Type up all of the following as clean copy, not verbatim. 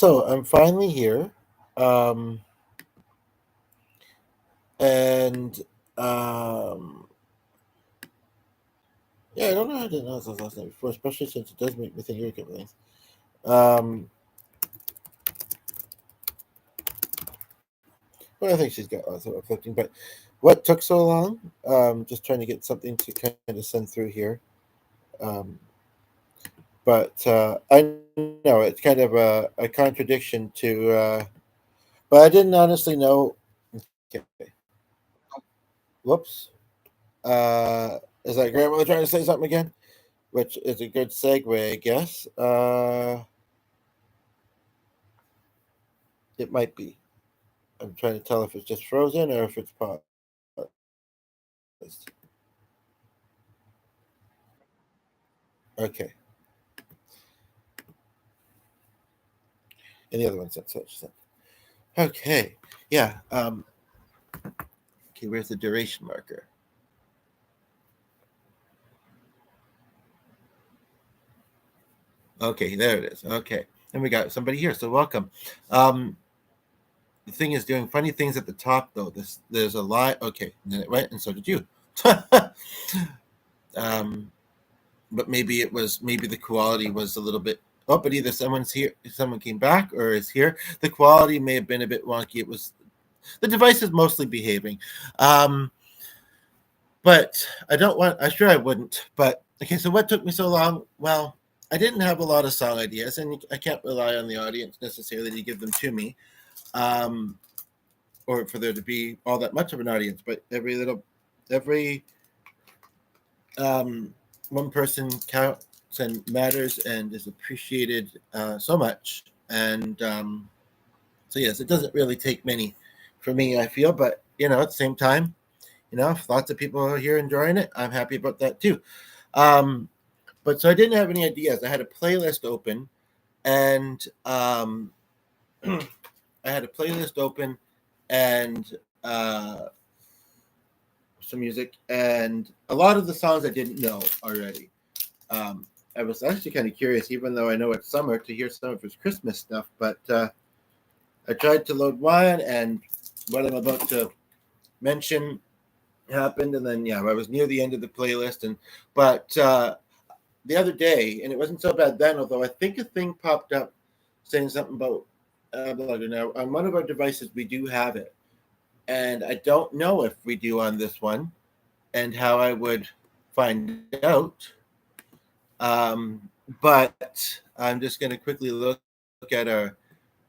So I'm finally here, um, and um, yeah, I don't know how to announce this last name before, especially since it does make me think of a couple things. Um, well, I think she's got lots of afflicting, but what took so long? Just trying to get something to kind of send through here. Um, but I know it's kind of a contradiction to, but I didn't honestly know. Okay, whoops. Is that grandmother trying to say something again? Which is a good segue, I guess. It might be. I'm trying to tell if it's just frozen or if it's paused. Okay. And the other one's not such. Okay. Yeah. Okay. Where's the duration marker? Okay, there it is. Okay. And we got somebody here. So welcome. Um, the thing is doing funny things at the top though. There's a lie. Okay, and then it went, and so did you. um, but maybe the quality was a little bit. Oh, but either someone's here, someone came back, or is here. The quality may have been a bit wonky. It was the device is mostly behaving, um, but I don't want. I'm sure I wouldn't. But okay, so what took me so long? Well, I didn't have a lot of song ideas, and I can't rely on the audience necessarily to give them to me. Um, or for there to be all that much of an audience, but every one person counts and matters and is appreciated so much. And so yes, it doesn't really take many for me, I feel, but at the same time, if lots of people are here enjoying it, I'm happy about that too. Um, but so I didn't have any ideas. I had a playlist open, and I had a playlist open, and some music, and a lot of the songs I didn't know already. I was actually kind of curious, even though I know it's summer, to hear some of his Christmas stuff. But I tried to load one, and what I'm about to mention happened, and then I was near the end of the playlist, and but the other day, and it wasn't so bad then, although I think a thing popped up saying something about now on one of our devices we do have it, and I don't know if we do on this one, and how I would find out. But I'm just going to quickly look at our.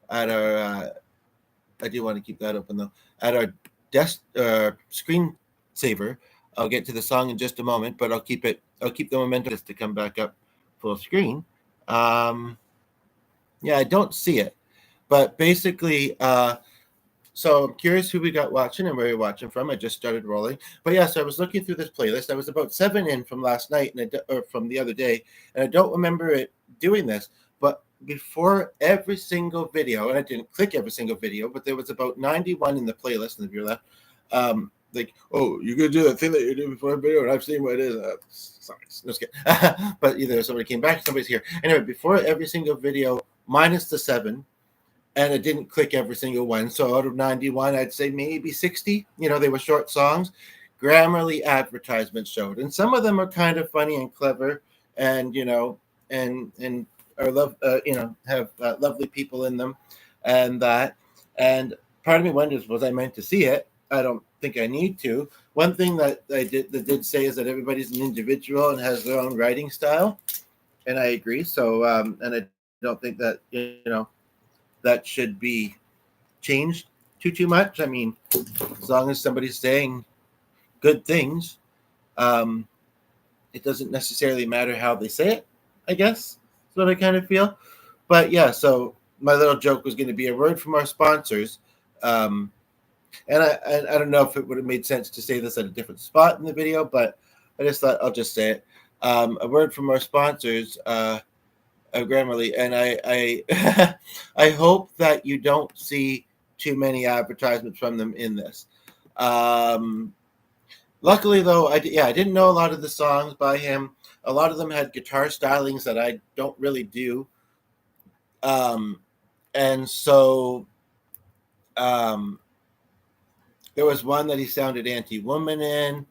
I do want to keep that open though. At our desk screen saver, I'll get to the song in just a moment, but I'll keep the momentum just to come back up full screen. Yeah, I don't see it, but basically, so I'm curious who we got watching and where you're watching from. I just started rolling, but yeah. So I was looking through this playlist. I was about 7 in from last night, or from the other day, and I don't remember it doing this. But before every single video, and I didn't click every single video, but there was about 91 in the playlist. And if you're left, like, oh, you're gonna do that thing that you did before a video, and I've seen what it is. Sorry, no, just kidding. But either somebody came back, somebody's here. Anyway, before every single video, minus the 7. And it didn't click every single one. So out of 91, I'd say maybe 60. They were short songs. Grammarly advertisements showed, and some of them are kind of funny and clever, and and are have lovely people in them, and that. And part of me wonders, was I meant to see it? I don't think I need to. One thing that did say is that everybody's an individual and has their own writing style, and I agree. So and I don't think that that should be changed too much. I mean, as long as somebody's saying good things, um, it doesn't necessarily matter how they say it, I guess. That's what I kind of feel. But yeah, so my little joke was going to be a word from our sponsors. And I don't know if it would have made sense to say this at a different spot in the video, but I just thought I'll just say it. A word from our sponsors, Grammarly, and I I hope that you don't see too many advertisements from them in this. Luckily, though, I didn't know a lot of the songs by him. A lot of them had guitar stylings that I don't really do. Um, and so there was one that he sounded anti-woman in.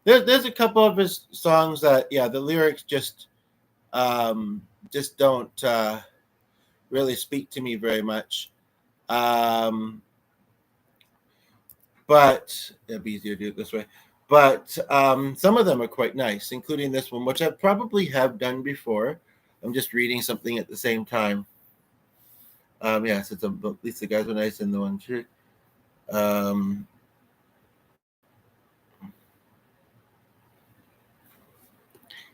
There's a couple of his songs that, yeah, the lyrics just don't really speak to me very much. But it'd be easier to do it this way. But some of them are quite nice, including this one, which I probably have done before. I'm just reading something at the same time. Yes, at least the guys were nice in the one too.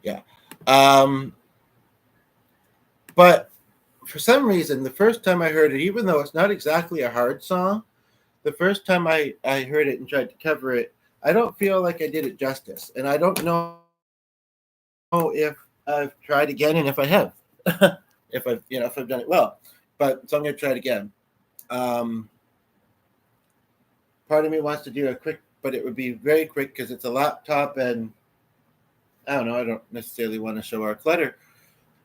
Yeah. But for some reason, the first time I heard it, even though it's not exactly a hard song, the first time I heard it and tried to cover it, I don't feel like I did it justice. And I don't know if I've tried again and if I have, if I've done it well. But so I'm going to try it again. Part of me wants to do a quick, but it would be very quick because it's a laptop and I don't know. I don't necessarily want to show our clutter,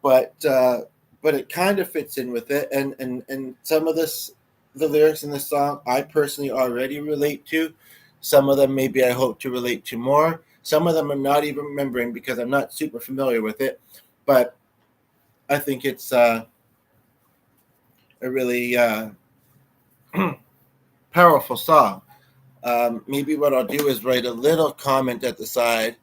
but it kind of fits in with it. And some of the lyrics in this song, I personally already relate to. Some of them maybe I hope to relate to more. Some of them I'm not even remembering because I'm not super familiar with it. But I think it's a really powerful song. Maybe what I'll do is write a little comment at the side.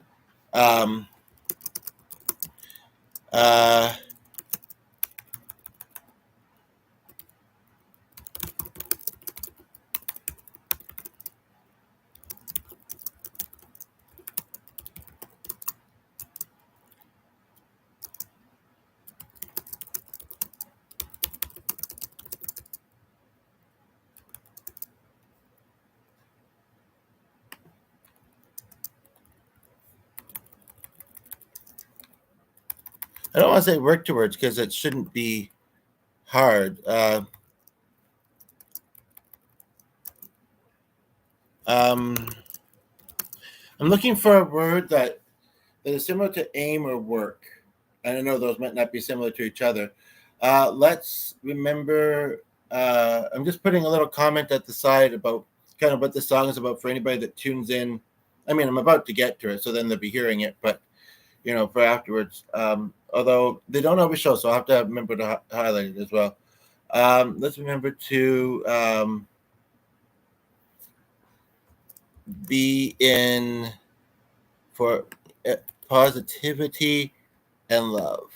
I don't want to say work towards because it shouldn't be hard. I'm looking for a word that is similar to aim or work. I don't know, those might not be similar to each other. Let's remember, I'm just putting a little comment at the side about kind of what the song is about for anybody that tunes in. I mean, I'm about to get to it, so then they'll be hearing it, but, for afterwards. Although they don't always show, so I'll have to remember to highlight it as well. Let's remember to be in for positivity and love.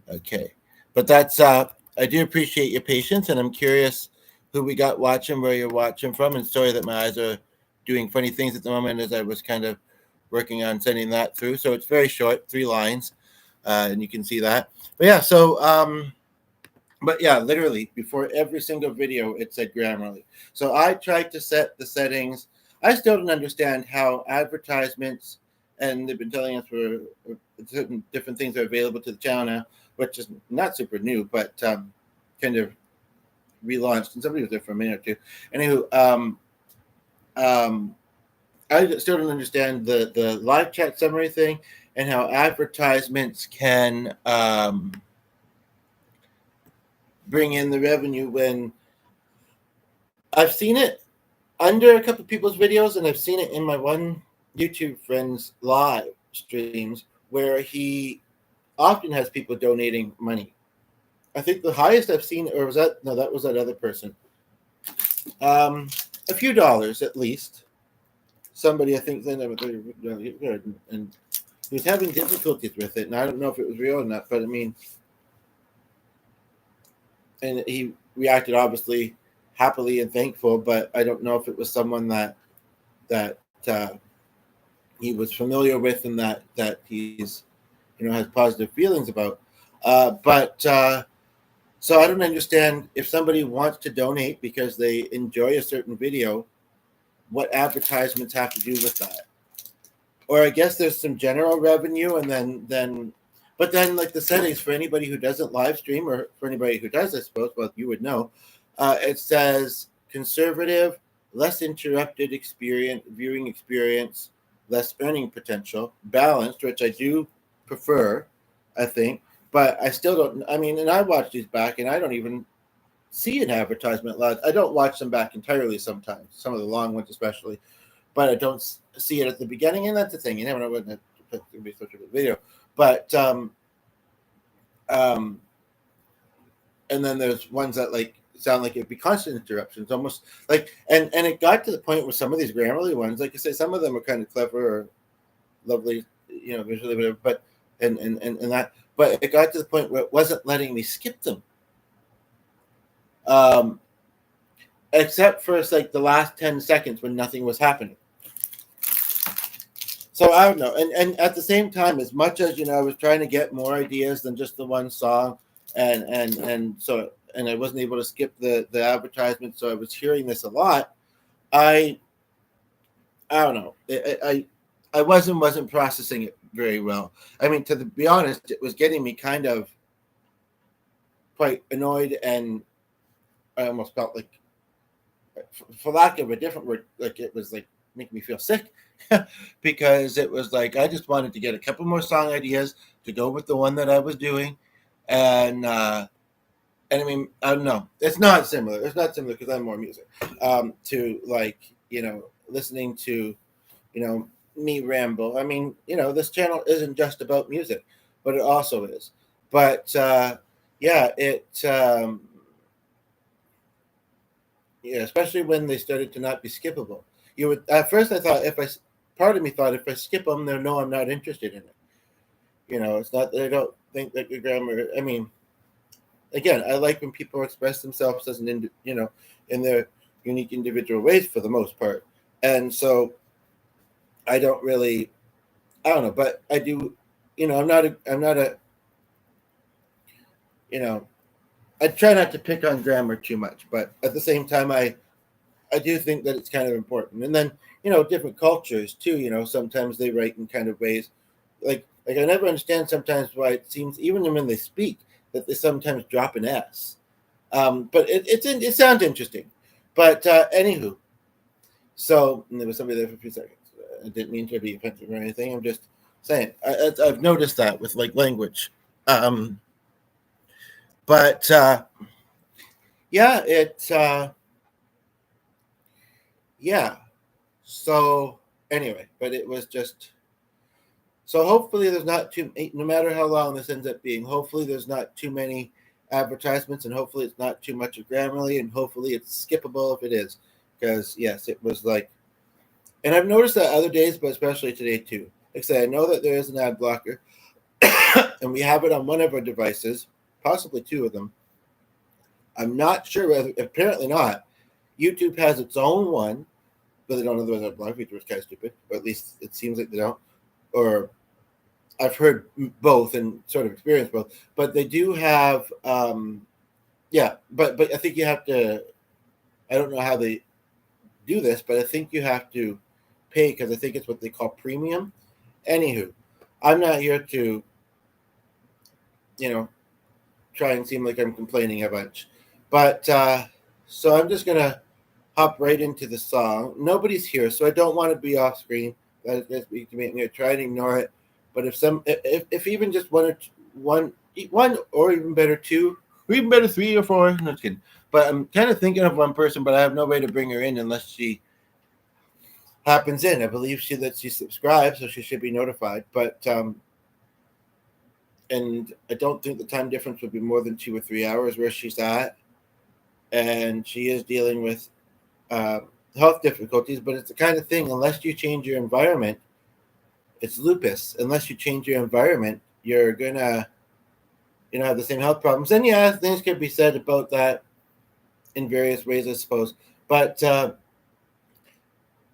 Okay. But that's I do appreciate your patience, and I'm curious who we got watching, where you're watching from, and sorry that my eyes are doing funny things at the moment as I was kind of working on sending that through. So it's very short, 3 lines, and you can see that. But yeah, so but yeah, literally before every single video it said Grammarly. So I tried to set the settings. I still don't understand how advertisements, and they've been telling us for certain different things are available to the channel now, which is not super new, but kind of relaunched. And somebody was there for a minute or two. Anywho, I still don't understand the live chat summary thing and how advertisements can bring in the revenue when I've seen it under a couple of people's videos, and I've seen it in my one YouTube friend's live streams where he often has people donating money. I think the highest I've seen, or was that, no, that was that other person. A few dollars at least. Somebody, I think, then and he was having difficulties with it, and I don't know if it was real or not, but I mean, and he reacted obviously happily and thankful, but I don't know if it was someone that he was familiar with and that he's has positive feelings about. So I don't understand if somebody wants to donate because they enjoy a certain video, what advertisements have to do with that. Or I guess there's some general revenue, and then like the settings for anybody who doesn't live stream, or for anybody who does, I suppose, well, you would know, it says conservative, less interrupted viewing experience, less earning potential, balanced, which I do prefer, I think, but I still don't. I mean, and I watch these back, and I don't even see an advertisement a lot. I don't watch them back entirely sometimes, some of the long ones especially, but I don't see it at the beginning, and that's the thing. You never know when it's going to be such a good video. But um, and then there's ones that like sound like it'd be constant interruptions, almost like, and it got to the point where some of these Grammarly ones, like I say, some of them are kind of clever or lovely, visually, whatever, but and that, but it got to the point where it wasn't letting me skip them. Except for like the last 10 seconds when nothing was happening. So I don't know. And at the same time, as much as I was trying to get more ideas than just the one song, and I wasn't able to skip the advertisement, so I was hearing this a lot. I don't know. I wasn't processing it very well. I mean, to be honest, it was getting me kind of quite annoyed, and I almost felt like, for lack of a different word, like it was like making me feel sick because it was like I just wanted to get a couple more song ideas to go with the one that I was doing, and I mean, I don't know, it's not similar because I'm more music to like listening to me ramble. I mean, this channel isn't just about music, but it also is. But yeah, especially when they started to not be skippable. You would at first I thought part of me thought if I skip them, they'll know I'm not interested in it. It's not that I don't think that the grammar. I mean, again, I like when people express themselves as in their unique individual ways for the most part, and so I don't know, but I do. I'm not a. I try not to pick on grammar too much, but at the same time, I do think that it's kind of important. And then, different cultures too, sometimes they write in kind of ways like I never understand sometimes why it seems, even when they speak, that they sometimes drop an S. But it sounds interesting. But anywho, so there was somebody there for a few seconds. I didn't mean to be offensive or anything. I'm just saying. I've noticed that with like language. But yeah, yeah. So anyway, but it was just. So hopefully there's not no matter how long this ends up being, hopefully there's not too many advertisements, and hopefully it's not too much of Grammarly, and hopefully it's skippable if it is. Because yes, it was like, and I've noticed that other days, but especially today too. Like I say, I know that there is an ad blocker, and we have it on one of our devices, possibly two of them. I'm not sure whether, apparently not. YouTube has its own one, but they don't otherwise have block feature, which is kind of stupid, or at least it seems like they don't. Or I've heard both and sort of experienced both, but they do have, but I think you have to, I don't know how they do this, but I think you have to pay because I think it's what they call premium. Anywho, I'm not here to, try and seem like I'm complaining a bunch, but so I'm just gonna hop right into the song. Nobody's here, so I don't want to be off screen. That is to make me try and ignore it. But if even just one or even better two, or even better 3 or 4, no just kidding. But I'm kind of thinking of one person, but I have no way to bring her in unless she happens in. I believe she subscribed, so she should be notified. But and I don't think the time difference would be more than 2 or 3 hours where she's at, and she is dealing with health difficulties. But it's the kind of thing, unless you change your environment, it's lupus. Unless you change your environment, you're gonna have the same health problems. And yeah, things could be said about that in various ways, I suppose. But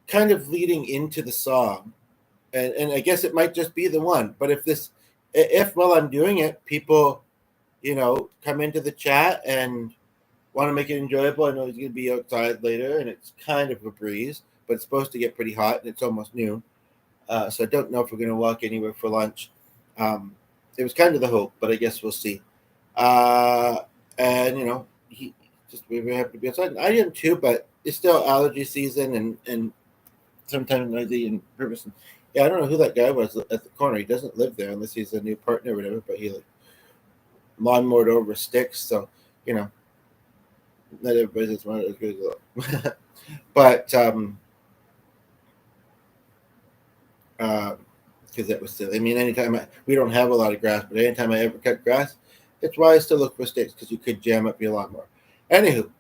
kind of leading into the song, and I guess it might just be the one. But if while I'm doing it, people, come into the chat and want to make it enjoyable. I know he's going to be outside later, and it's kind of a breeze, but it's supposed to get pretty hot, and it's almost noon. So I don't know if we're going to walk anywhere for lunch. It was kind of the hope, but I guess we'll see. And he just we have to be outside. And I am too, but it's still allergy season, and sometimes noisy and nervous. Yeah, I don't know who that guy was at the corner. He doesn't live there unless he's a new partner or whatever. But he lawnmowed over sticks, so Not everybody's as smart as good as but because that was silly. I mean, anytime we don't have a lot of grass, but anytime I ever cut grass, it's wise to look for sticks because you could jam up your lawnmower. Anywho,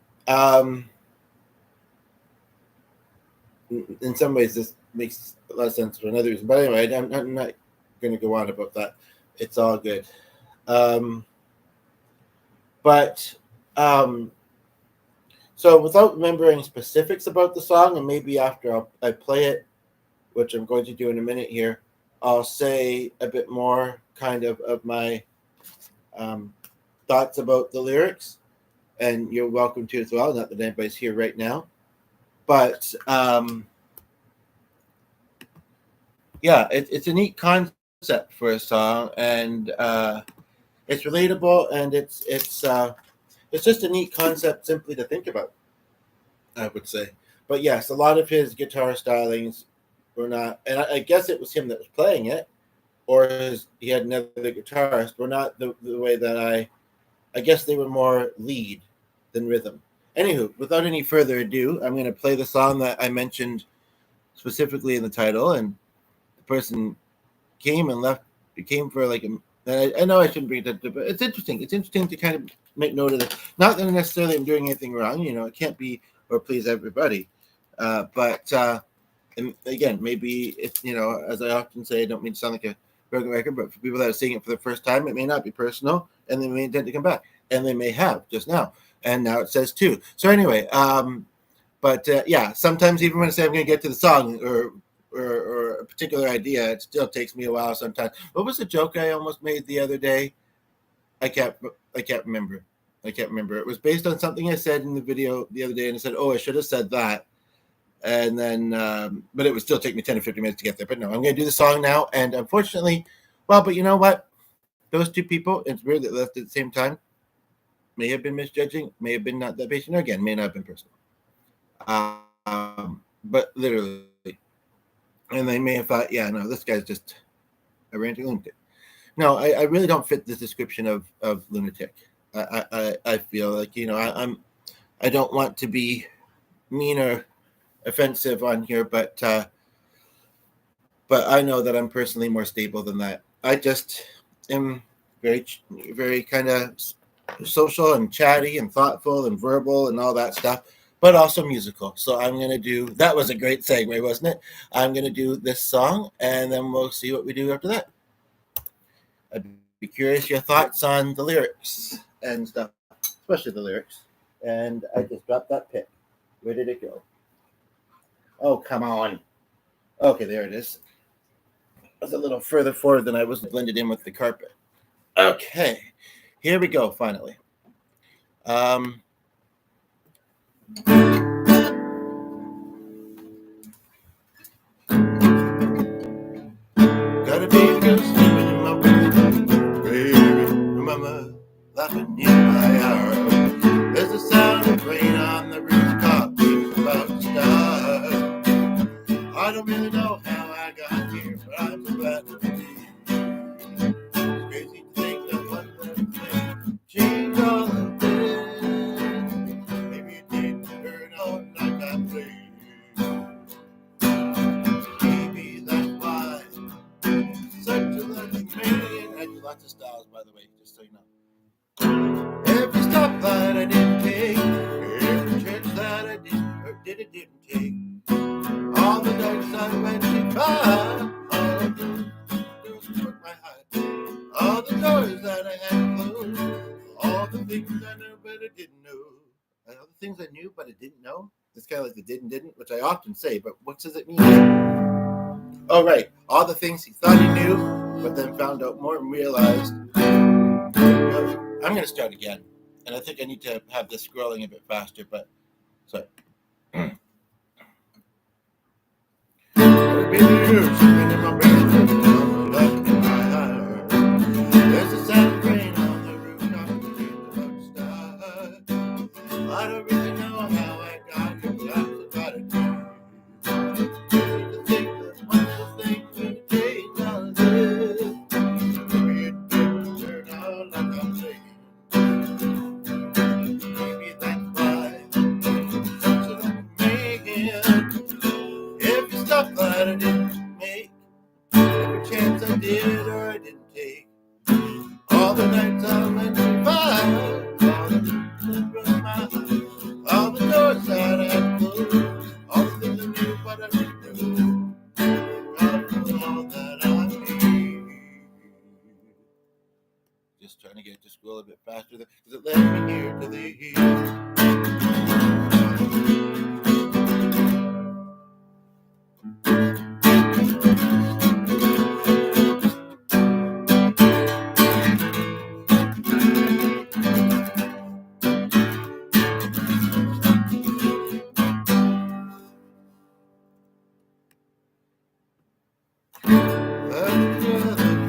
in some ways this makes a lot of sense for another reason. But anyway, I'm not going to go on about that. It's all good. But so without remembering specifics about the song, and maybe after I play it, which I'm going to do in a minute here, I'll say a bit more kind of my thoughts about the lyrics, and you're welcome to as well. Not that anybody's here right now, but yeah, it's a neat concept for a song, and it's relatable, and it's just a neat concept simply to think about, I would say. But yes, a lot of his guitar stylings were not, and I guess it was him that was playing it, or he had another guitarist, were not the way that I guess they were more lead than rhythm. Anywho, without any further ado, I'm going to play the song that I mentioned specifically in the title, and the person came and left. It came for like I know I shouldn't bring it up, but it's interesting. It's interesting to kind of make note of it. Not that necessarily I'm doing anything wrong. It can't be or please everybody. But and again, maybe it's, as I often say, I don't mean to sound like a broken record, but for people that are seeing it for the first time, it may not be personal, and they may intend to come back, and they may have just now, and now it says two. So anyway, but yeah, sometimes even when I say I'm going to get to the song or a particular idea, it still takes me a while sometimes. What was the joke I almost made the other day? I can't remember. It was based on something I said in the video the other day, and I said, "Oh, I should have said that." And then, but it would still take me 10 or 15 minutes to get there. But no, I'm going to do the song now. And unfortunately, but you know what? Those two people, it's weird that left at the same time, may have been misjudging, may have been not that patient, or again, may not have been personal. But literally, and they may have thought, yeah, no, this guy's just a ranting lunatic. No, I really don't fit the description of lunatic. I feel like, I don't want to be mean or offensive on here, but I know that I'm personally more stable than that. I just am very, very kind of social and chatty and thoughtful and verbal and all that stuff, but also musical. So I'm going to do, that was a great segue, wasn't it? I'm going to do this song, and then we'll see what we do after that. I'd be curious your thoughts on the lyrics and stuff, especially the lyrics. And I just dropped that pick. Where did it go? Oh, come on. Okay, there it is. I was a little further forward than I was, blended in with the carpet. Okay, here we go, finally. Got a baby girl sleeping in my room. Baby, mama laughing in my arm. There's a sound of rain on the rooftop. It's about to start. I don't really know how I got here, but I'm so glad to be here. It's crazy to think that one little thing changed all of this. Maybe it didn't turn out like I played. Maybe that's why such a lucky man. I do lots of styles, by the way, just so you know. Every stoplight I didn't take, every church that I didn't take, all the darks I went to by, all of those broke my heart, all the doors that I had closed, all the things I knew but I didn't know, all the things I knew but I didn't know. It's kind of like the did and didn't, which I often say, but what does it mean? Oh, right. All the things he thought he knew, but then found out more and realized. I'm going to start again. And I think I need to have this scrolling a bit faster, but sorry. There's a sound of rain on the rooftop. I don't really know how I got here, but I'm so glad I did. To think that one little thing could change all of this. Maybe it didn't turn out like I'm saying. Maybe that's why 'cause it led me here to thee.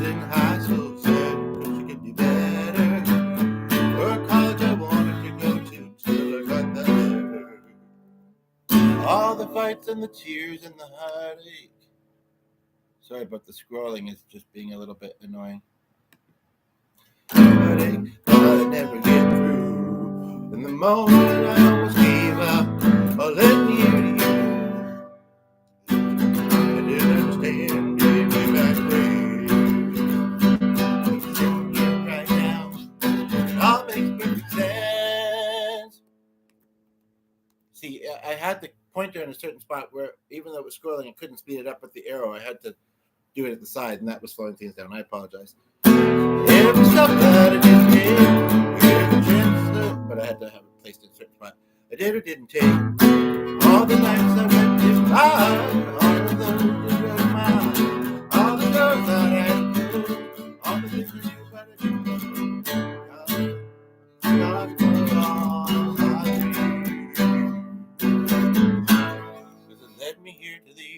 In high school said she could do better. Or college I wanted to go to till I got that letter. All the fights and the tears and the heartache. Sorry about the scrolling, it's just being a little bit annoying. Heartache, but I never get through. In the moment I almost gave up. Oh, let me hear to you. I didn't understand, gave me back way. Sitting here right now, it all makes perfect sense. See, I had the pointer in a certain spot where, even though it was scrolling, I couldn't speed it up with the arrow. I had to do it at the side, and that was slowing things down. I apologize. Every step that I didn't take, every chance, but I had to have it placed in a certain spot. I did or didn't take. All the nights I went to fire, all of those who drove mine, all the girls that I had to do, all the things I knew about it. God for all my dreams, 'cause it led me here to thee.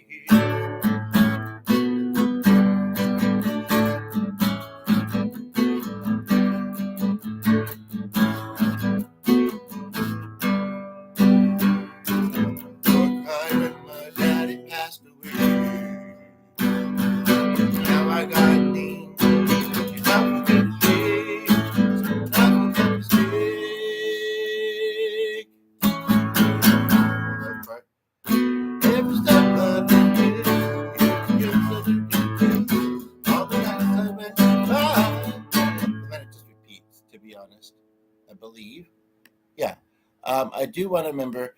My daddy passed away. Now I got named. You have to be ashamed. So nothing's a mistake. Every step that I did, all the nights I went by. And then it just repeats, to be honest, I believe. Yeah. I do want to remember,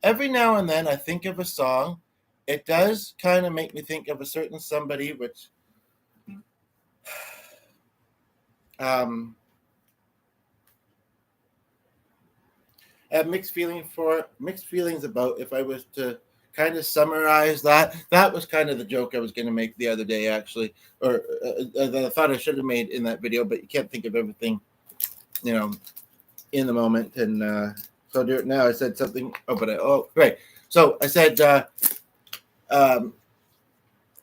every now and then I think of a song. It does kind of make me think of a certain somebody, which I have mixed feelings about. If I was to kind of summarize that was kind of the joke I was going to make the other day, actually, or that I thought I should have made in that video, but you can't think of everything, in the moment. And so I'll do it now. I said something. Right. So I said,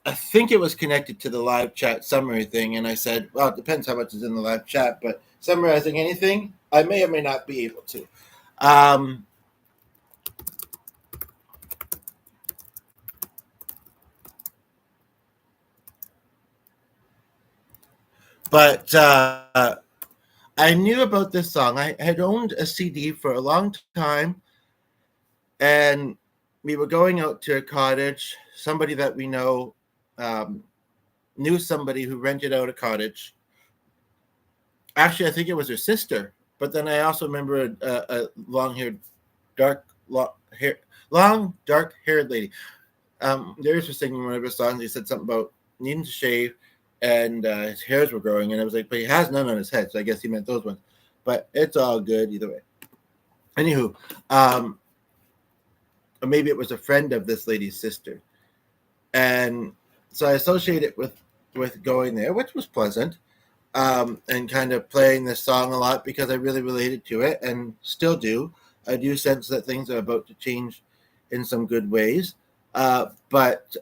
I think it was connected to the live chat summary thing, and I said, well, it depends how much is in the live chat, but summarizing anything, I may or may not be able to. But I knew about this song. I had owned a CD for a long time, and we were going out to a cottage. Somebody that we know knew somebody who rented out a cottage. Actually, I think it was her sister. But then I also remember a long-haired, dark-haired lady. Darius was singing one of his songs. He said something about needing to shave, and his hairs were growing. And I was like, but he has none on his head, so I guess he meant those ones. But it's all good either way. Anywho, or maybe it was a friend of this lady's sister. And so I associate it with going there, which was pleasant, and kind of playing this song a lot because I really related to it and still do. I do sense that things are about to change in some good ways, but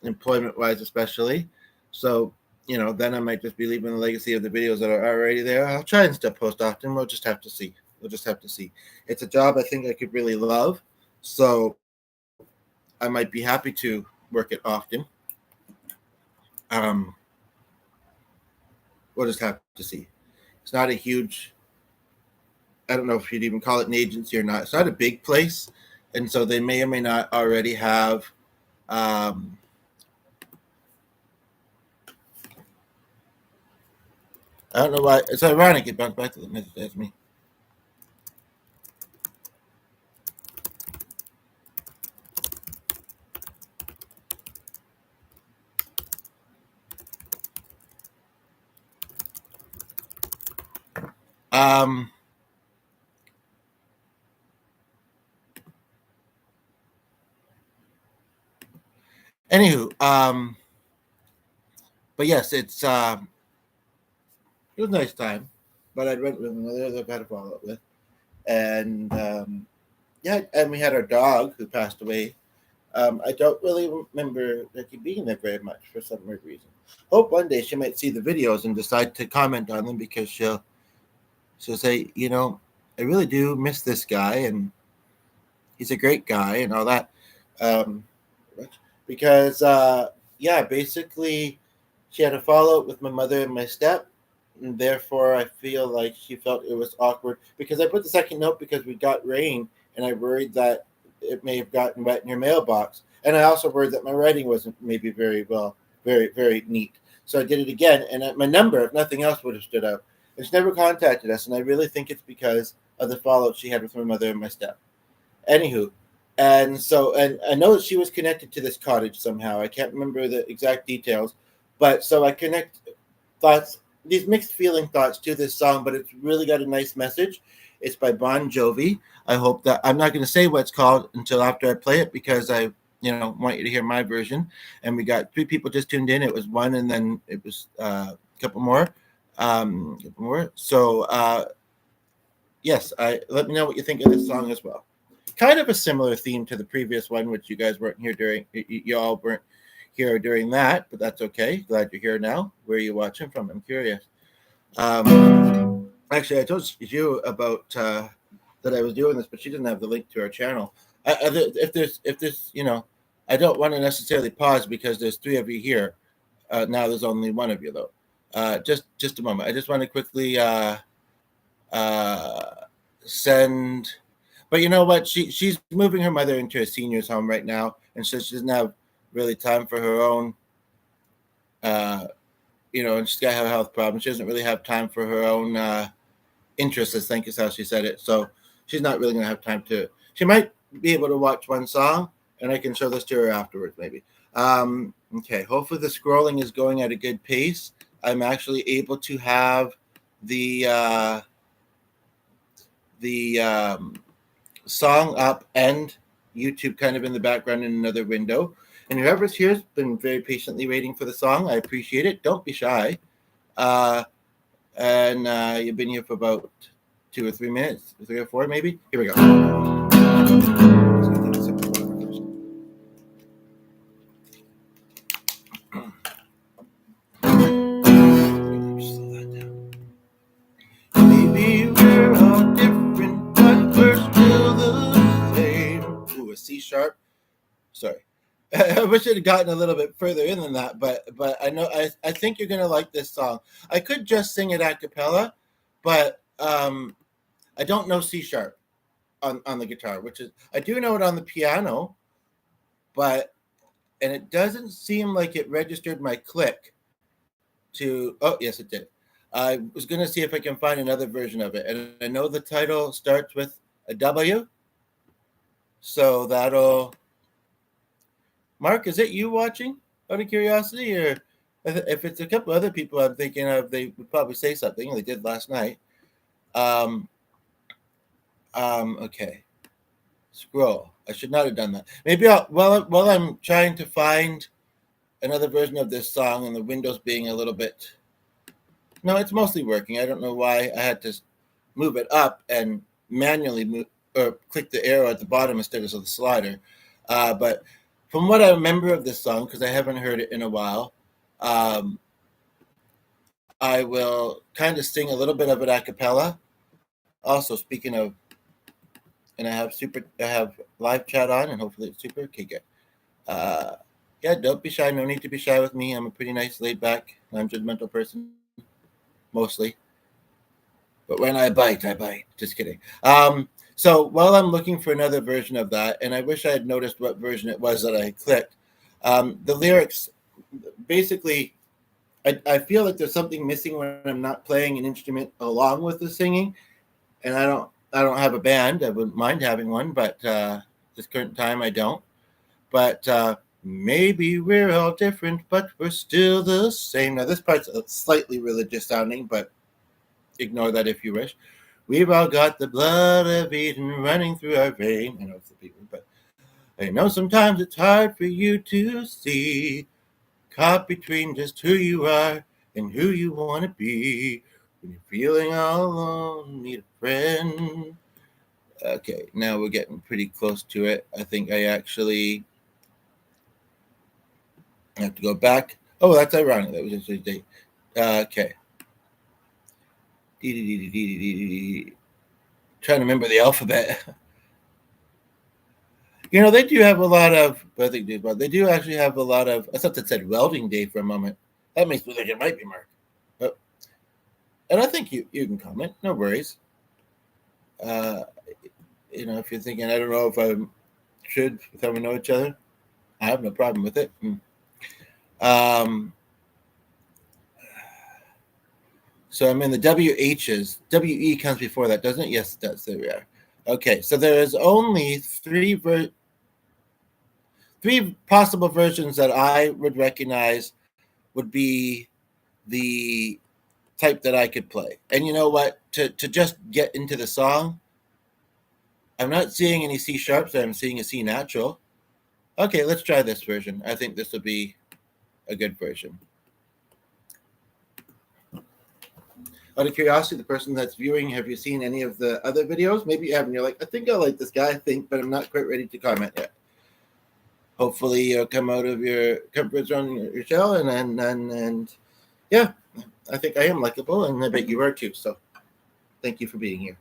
employment-wise especially. So, then I might just be leaving the legacy of the videos that are already there. I'll try and still post often. We'll just have to see. It's a job I think I could really love, so I might be happy to work it often. We'll just have to see. It's not a huge, I don't know if you'd even call it an agency or not. It's not a big place, and so they may or may not already have I don't know why. It's ironic it bounced back to the message. That's me. Anywho, but yes, it was a nice time. But I went with another that I've had a follow up with, and yeah, and we had our dog who passed away. I don't really remember Ricky being there very much for some weird reason. Hope one day she might see the videos and decide to comment on them, because she'll say, I really do miss this guy, and he's a great guy and all that. Um, because yeah, basically she had a follow up with my mother and my step, and therefore I feel like she felt it was awkward, because I put the second note because we got rain, and I worried that it may have gotten wet in your mailbox, and I also worried that my writing wasn't maybe very neat. So I did it again, and my number, if nothing else, would have stood out. And she never contacted us, and I really think it's because of the follow up she had with my mother and my step. Anywho, and I know that she was connected to this cottage somehow. I can't remember the exact details, but so I connect thoughts, these mixed feeling thoughts to this song, but it's really got a nice message. It's by Bon Jovi. I hope that I'm not going to say what it's called until after I play it, because I want you to hear my version. And we got 3 people just tuned in. It was one, and then it was a couple more. So yes, let me know what you think of this song as well. Kind of a similar theme to the previous one, which you guys weren't here during. You all weren't here during that, but that's okay. Glad you're here now. Where are you watching from? I'm curious. Actually, I told you about that I was doing this, but she didn't have the link to our channel. If there's, I don't want to necessarily pause because there's 3 of you here. Now there's only 1 of you though. Just a moment. I just want to quickly send. But you know what? She's moving her mother into a senior's home right now, and so she doesn't have really time for her own. And she's got a health problem. She doesn't really have time for her own interests, I think is how she said it. So she's not really going to have time to. She might be able to watch one song, and I can show this to her afterwards, maybe. Okay. Hopefully the scrolling is going at a good pace. I'm actually able to have the song up and YouTube kind of in the background in another window. And whoever's here has been very patiently waiting for the song. I appreciate it. Don't be shy. And you've been here for about 2 or 3 minutes, 3 or 4 maybe. Here we go. Maybe we're all different, but we're still the same. Ooh, a C sharp. Sorry. I wish I'd gotten a little bit further in than that, but I think you're gonna like this song. I could just sing it a cappella, but I don't know C sharp on the guitar, which is I do know it on the piano, and it doesn't seem like it registered my click to. Oh yes, it did. I was gonna see if I can find another version of it, and I know the title starts with a W, so that'll. Mark, is it you watching out of curiosity? Or if it's a couple other people I'm thinking of, they would probably say something. They did last night. Okay. Scroll. I should not have done that. Maybe while I'm trying to find another version of this song and the windows being a little bit. No, it's mostly working. I don't know why I had to move it up and manually move or click the arrow at the bottom instead of the slider. But from what I remember of this song, because I haven't heard it in a while, I will kind of sing a little bit of it a cappella. Also, speaking of, and I have live chat on, and hopefully it's super. Okay, good. Yeah, don't be shy. No need to be shy with me. I'm a pretty nice, laid back, non-judgmental person, mostly. But when I bite, I bite. Just kidding. So while I'm looking for another version of that, and I wish I had noticed what version it was that I clicked, the lyrics, basically, I feel like there's something missing when I'm not playing an instrument along with the singing, and I don't have a band. I wouldn't mind having one, but this current time I don't. But maybe we're all different, but we're still the same. Now this part's slightly religious sounding, but ignore that if you wish. We've all got the blood of Eden running through our vein. I know it's the people, but I know sometimes it's hard for you to see, caught between just who you are and who you want to be. When you're feeling all alone, need a friend. Okay, now we're getting pretty close to it. I think I actually have to go back. Oh, that's ironic. That was just a date. Okay. Trying to remember the alphabet. You know, they do have a lot of, I think they do actually have a lot of, I thought that said welding day for a moment. That makes me think it might be Mark. But, and I think you can comment, no worries. You know, if you're thinking, I don't know if I should, if we know each other, I have no problem with it. So I'm in the WHs. WE comes before that, doesn't it? Yes, it does. There we are. Okay, so there is only three possible versions that I would recognize would be the type that I could play. And you know what? To just get into the song, I'm not seeing any C sharps. I'm seeing a C natural. Okay, let's try this version. I think this will be a good version. Out of curiosity, the person that's viewing, have you seen any of the other videos? Maybe you haven't. You're like, I think I like this guy, but I'm not quite ready to comment yet. Hopefully you'll come out of your comfort zone, your shell, and yeah, I think I am likable, and I bet you are too. So thank you for being here.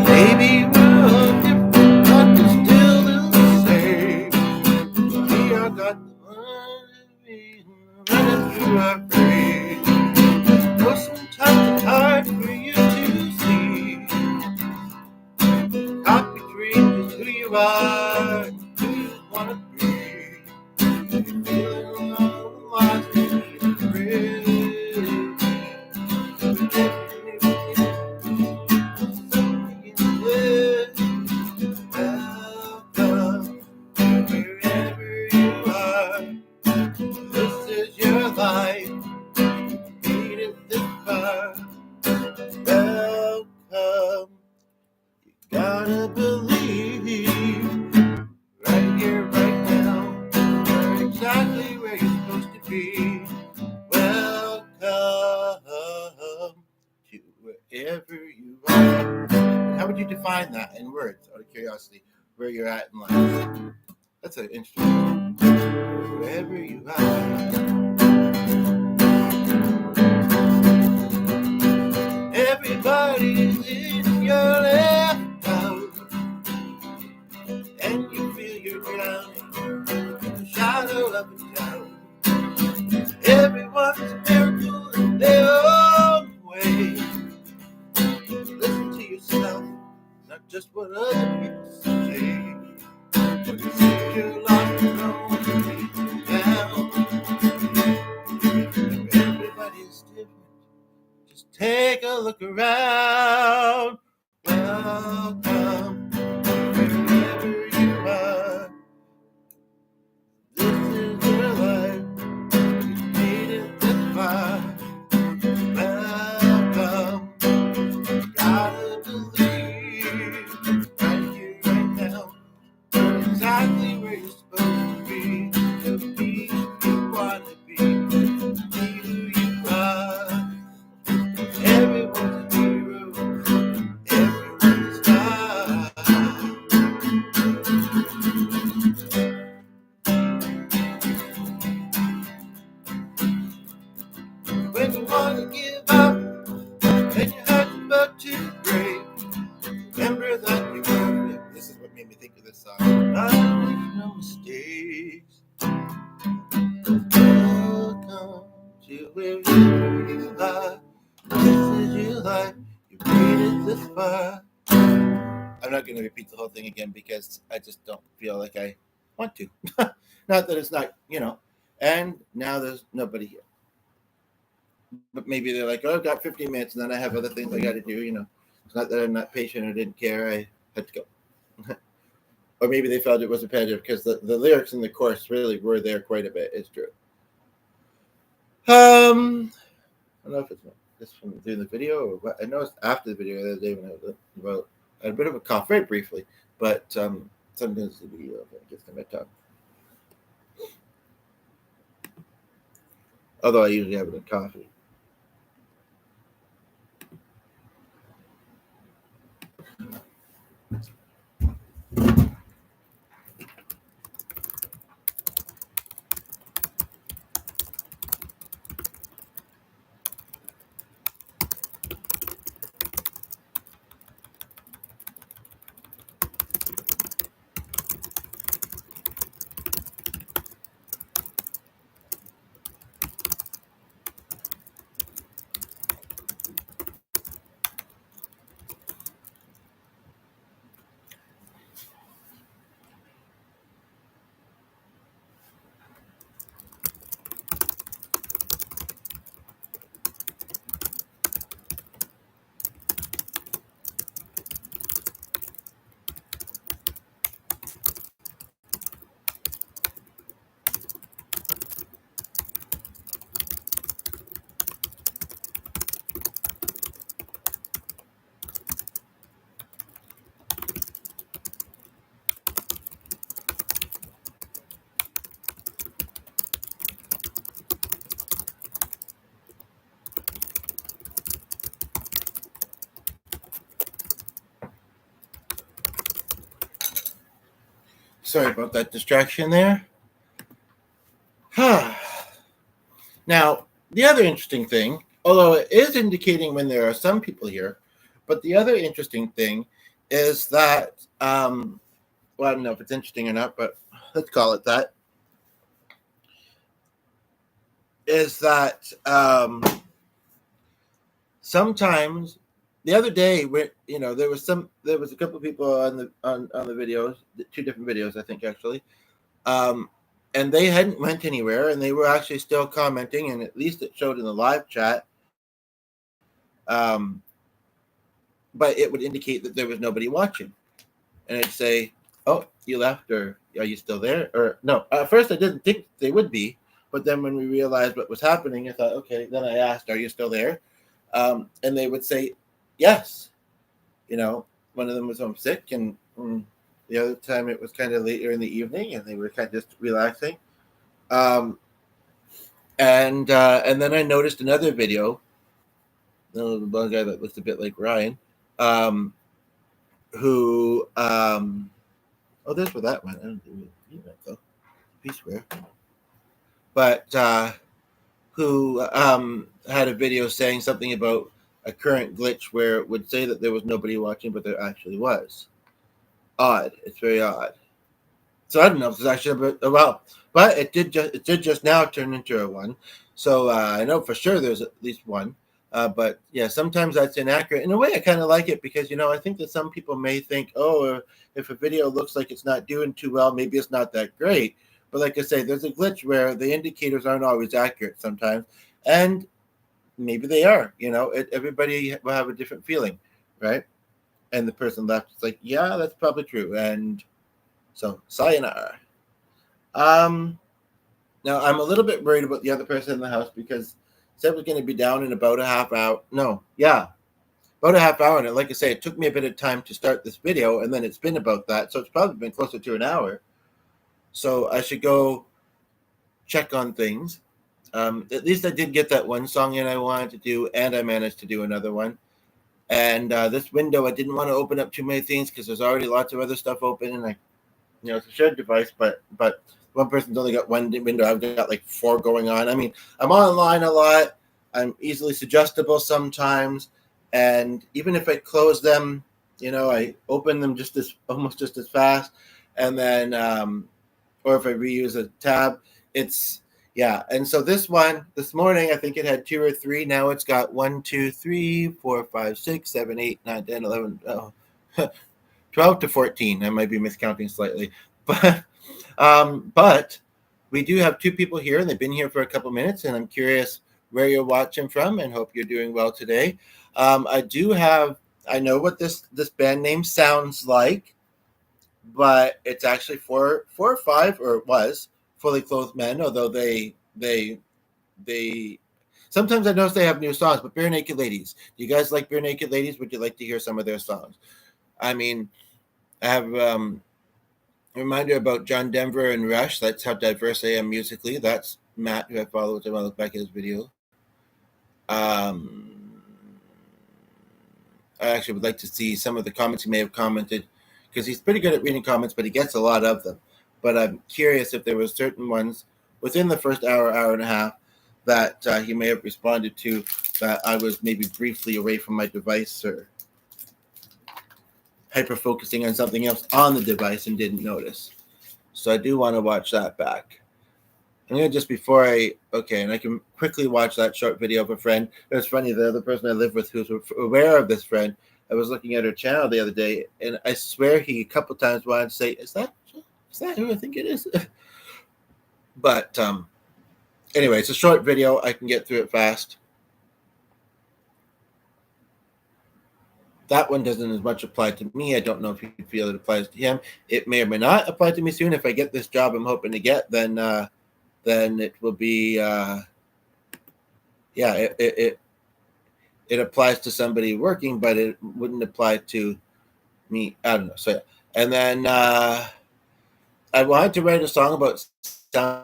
Maybe we're all different, but we're still the same. We all got the money running through our brain. Know sometimes it's hard for you to see, caught between just who you are and who you want to be. You're feeling all lost and need a friend. Welcome wherever you are. This is your life. Made it this far. Welcome. You gotta believe right here, right now. You're exactly where you're supposed to be. Welcome to wherever you are. How would you define that in words, out of curiosity, where you're at in life? That's an interesting one. Wherever you are. Everybody's in your left out, and you feel you're drowning, shadow up and down. Everyone's a miracle in their own way. Listen to yourself, not just what other people say. When you see you're lost and alone, down. Everybody's different. Just take a look around. Welcome wherever you are. This is your life. You made it this far. Welcome. Gotta believe right here, right now. You're exactly where you're supposed to be who you want to be who you are. Everyone's a hero, everyone's a star. When you want to give up and your heart's about to break, remember that you're perfect. This is what made me think of this song. I make no mistakes. Welcome to wherever you are. This is your life. You made it this far. I'm not going to repeat the whole thing again because I just don't feel like I want to. Not that it's not, you know. And now there's nobody here. But maybe they're like, oh, I've got 15 minutes and then I have other things I got to do, you know. It's not that I'm not patient or didn't care. I had to go. Or maybe they felt it was repetitive because the lyrics in the chorus really were there quite a bit. It's true. don't know if it's just from doing the video or what. I noticed after the video the other day when I had a bit of a cough very briefly, but sometimes the video gets in my tongue. Although I usually have it in coffee. Sorry about that distraction there. Now, the other interesting thing, although it is indicating when there are some people here, but the other interesting thing is that, well, I don't know if it's interesting or not, but let's call it that, is that sometimes the other day, there was a couple of people on the videos, 2 different videos, I think actually, and they hadn't went anywhere, and they were actually still commenting, and at least it showed in the live chat. But it would indicate that there was nobody watching, and it'd say, "Oh, you left," or "Are you still there?" Or no. At first, I didn't think they would be, but then when we realized what was happening, I thought, okay. Then I asked, "Are you still there?" And they would say, "Yes." One of them was home sick, and the other time it was kind of later in the evening, and they were kind of just relaxing. And then I noticed another video. The one guy that looks a bit like Ryan, who oh, there's where that went. I don't think that though. Peace where, but who had a video saying something about a current glitch where it would say that there was nobody watching, but there actually was. Odd. It's very odd. So I don't know if it's actually but it did just now turn into a 1. So I know for sure there's at least 1. But yeah, sometimes that's inaccurate. In a way, I kind of like it because I think that some people may think, oh, if a video looks like it's not doing too well, maybe it's not that great. But like I say, there's a glitch where the indicators aren't always accurate sometimes, and maybe they are. Everybody will have a different feeling, right? And the person left is like, yeah, that's probably true. And so, sayonara. Now I'm a little bit worried about the other person in the house because said was going to be down in about a half hour. No, yeah, about a half hour. And like I say, it took me a bit of time to start this video, and then it's been about that. So it's probably been closer to an hour. So I should go check on things. At least I did get that one song in I wanted to do, and I managed to do another one. And this window, I didn't want to open up too many things because there's already lots of other stuff open, and it's a shared device, but one person's only got one window. I've got like 4 going on. I mean, I'm online a lot. I'm easily suggestible sometimes, and even if I close them, I open them almost just as fast, and then or if I reuse a tab, it's. Yeah, and so this morning, I think it had 2 or 3. Now it's got 1, 2, 3, 4, 5, 6, 7, 8, 9, 10, 11, 12 to 14. I might be miscounting slightly, but we do have 2 people here, and they've been here for a couple minutes, and I'm curious where you're watching from, and hope you're doing well today. I know what this band name sounds like, but it's actually 4 or 5, or it was Fully Clothed Men, although they Sometimes I notice they have new songs, but Bare Naked Ladies. Do you guys like Bare Naked Ladies? Would you like to hear some of their songs? I mean, I have a reminder about John Denver and Rush. That's how diverse I am musically. That's Matt, who I follow. If I look back at his video. I actually would like to see some of the comments he may have commented, because he's pretty good at reading comments, but he gets a lot of them. But I'm curious if there were certain ones within the first hour, hour and a half, that he may have responded to that I was maybe briefly away from my device or hyper focusing on something else on the device and didn't notice. So I do want to watch that back. I'm going to just before and I can quickly watch that short video of a friend. It was funny, the other person I live with who's aware of this friend, I was looking at her channel the other day, and I swear he a couple times wanted to say, is that who I think it is? But anyway, it's a short video. I can get through it fast. That one doesn't as much apply to me. I don't know if you feel it applies to him. It may or may not apply to me soon. If I get this job I'm hoping to get, then it will be it applies to somebody working, but it wouldn't apply to me. I don't know. So and then I wanted to write a song about sounds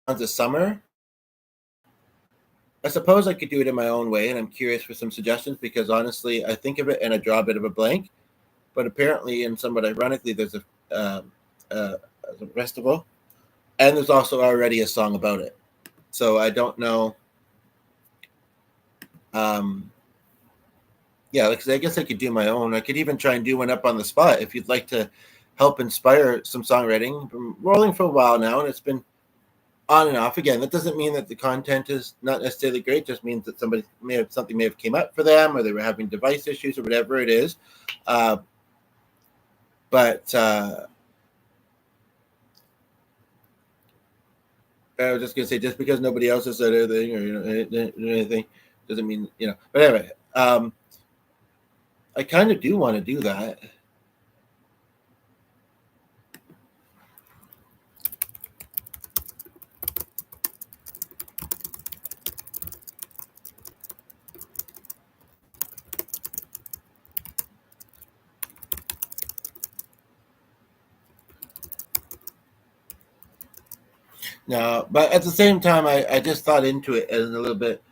of summer. I suppose I could do it in my own way, and I'm curious for some suggestions, because honestly, I think of it and I draw a bit of a blank. But apparently, and somewhat ironically, there's a festival, and there's also already a song about it. So I don't know. Because I guess I could do my own. I could even try and do one up on the spot if you'd like to help inspire some songwriting. I've been rolling for a while now, and it's been on and off. Again, that doesn't mean that the content is not necessarily great. It just means that something may have came up for them, or they were having device issues, or whatever it is. I was just gonna say, just because nobody else has said anything or anything doesn't mean. But anyway, I kind of do want to do that. No, but at the same time, I just thought into it in a little bit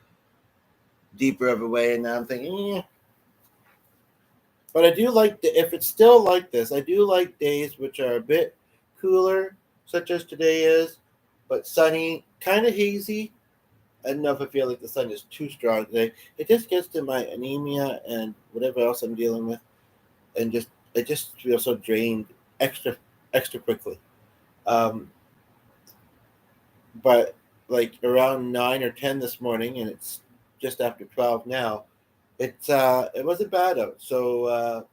deeper of a way, and now I'm thinking, But I do like, if it's still like this, I do like days which are a bit cooler, such as today is, but sunny, kind of hazy. I don't know if I feel like the sun is too strong today. It just gets to my anemia and whatever else I'm dealing with, and I just feel so drained extra quickly. But like around 9 or 10 this morning, and it's just after 12 now. It wasn't bad out. So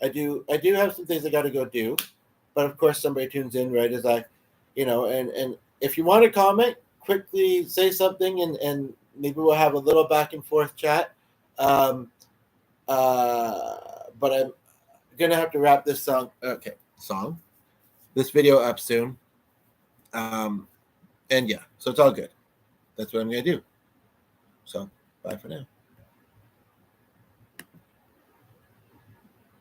I do have some things I got to go do, but of course somebody tunes in right as I, and if you want to comment, quickly say something, and maybe we'll have a little back and forth chat. But I'm gonna have to wrap this this video up soon. And yeah, so it's all good. That's what I'm gonna do. So bye for now.